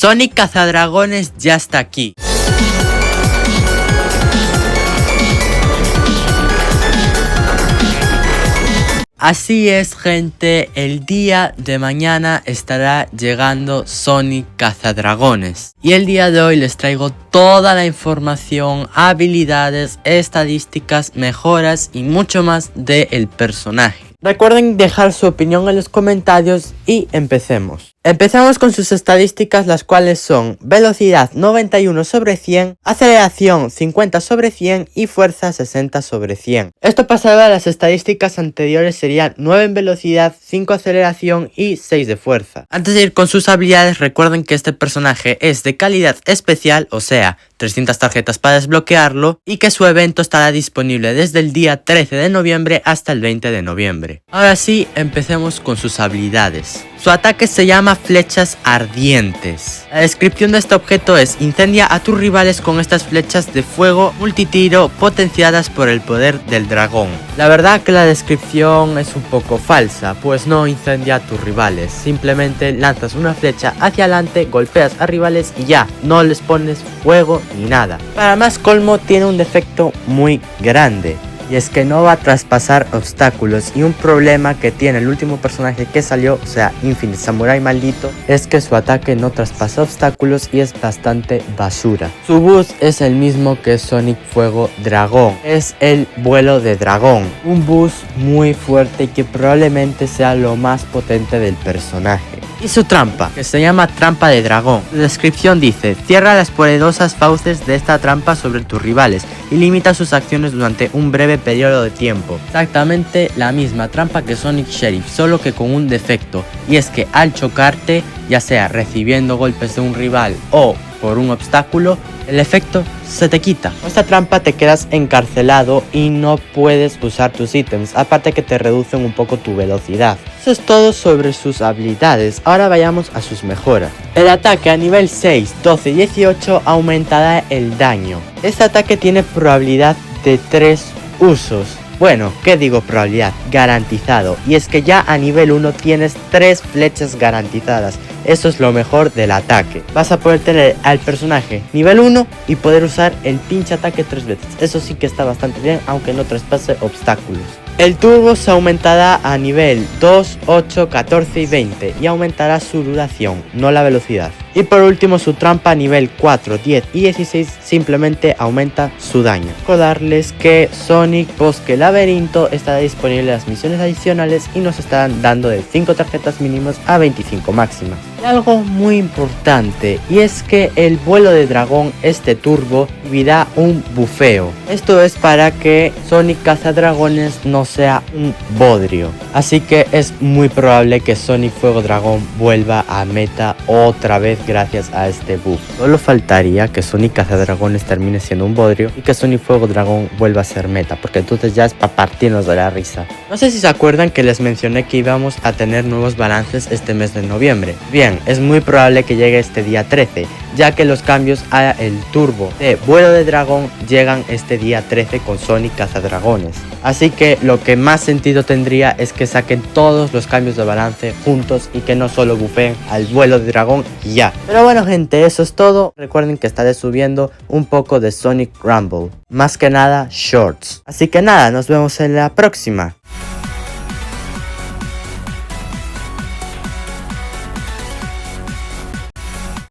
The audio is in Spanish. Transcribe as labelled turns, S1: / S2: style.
S1: Sonic Cazadragones ya está aquí. Así es, gente, el día de mañana estará llegando Sonic Cazadragones. Y el día de hoy les traigo toda la información, habilidades, estadísticas, mejoras y mucho más del personaje. Recuerden dejar su opinión en los comentarios y empecemos. Empezamos con sus estadísticas, las cuales son velocidad 91/100, aceleración 50/100 y fuerza 60/100. Esto pasado a las estadísticas anteriores serían 9 en velocidad, 5 aceleración y 6 de fuerza. Antes de ir con sus habilidades, recuerden que este personaje es de calidad especial, o sea, 300 tarjetas para desbloquearlo, y que su evento estará disponible desde el día 13 de noviembre hasta el 20 de noviembre. Ahora sí, empecemos con sus habilidades. Su ataque se llama flechas ardientes. La descripción de este objeto es: incendia a tus rivales con estas flechas de fuego multitiro potenciadas por el poder del dragón. La verdad que la descripción es un poco falsa, pues no incendia a tus rivales, simplemente lanzas una flecha hacia adelante, golpeas a rivales y ya, no les pones fuego ni nada. Para más colmo, tiene un defecto muy grande, y es que no va a traspasar obstáculos, y un problema que tiene el último personaje que salió, o sea, Infinite Samurai maldito, es que su ataque no traspasa obstáculos y es bastante basura. Su boost es el mismo que Sonic Fuego Dragón, es el vuelo de dragón, un boost muy fuerte y que probablemente sea lo más potente del personaje. Y su trampa, que se llama trampa de dragón. Su descripción dice: cierra las poderosas fauces de esta trampa sobre tus rivales y limita sus acciones durante un breve periodo de tiempo. Exactamente la misma trampa que Sonic Sheriff, solo que con un defecto, y es que al chocarte, ya sea recibiendo golpes de un rival o por un obstáculo, el efecto se te quita. Con esta trampa te quedas encarcelado y no puedes usar tus ítems, aparte que te reducen un poco tu velocidad. Eso es todo sobre sus habilidades. Ahora vayamos a sus mejoras. El ataque a nivel 6, 12 y 18 aumentará el daño. Este ataque tiene probabilidad de 3 usos. Bueno, ¿qué digo probabilidad? Garantizado. Y es que ya a nivel 1 tienes 3 flechas garantizadas. Eso es lo mejor del ataque. Vas a poder tener al personaje nivel 1 y poder usar el pinche ataque 3 veces. Eso sí que está bastante bien, aunque no traspase obstáculos. El turbo se aumentará a nivel 2, 8, 14 y 20 y aumentará su duración, no la velocidad. Y por último, su trampa a nivel 4, 10 y 16 simplemente aumenta su daño. Recordarles que Sonic Bosque Laberinto estará disponible en las misiones adicionales y nos estarán dando de 5 tarjetas mínimas a 25 máximas. Y algo muy importante, y es que el vuelo de dragón, este turbo, vivirá un bufeo. Esto es para que Sonic Cazadragones no sea un bodrio. Así que es muy probable que Sonic Fuego Dragón vuelva a meta otra vez gracias a este buff. Solo faltaría que Sonic Cazadragones termine siendo un bodrio y que Sonic Fuego Dragón vuelva a ser meta, porque entonces ya es para partirnos de la risa. No sé si se acuerdan que les mencioné que íbamos a tener nuevos balances este mes de noviembre. Bien, es muy probable que llegue este día 13, ya que los cambios a el turbo de vuelo de dragón llegan este día 13 con Sonic Cazadragones. Así que lo que más sentido tendría es que saquen todos los cambios de balance juntos y que no solo bufeen al vuelo de dragón y ya. Pero bueno, gente, eso es todo. Recuerden que estaré subiendo un poco de Sonic Rumble, más que nada shorts. Así que nada, nos vemos en la próxima.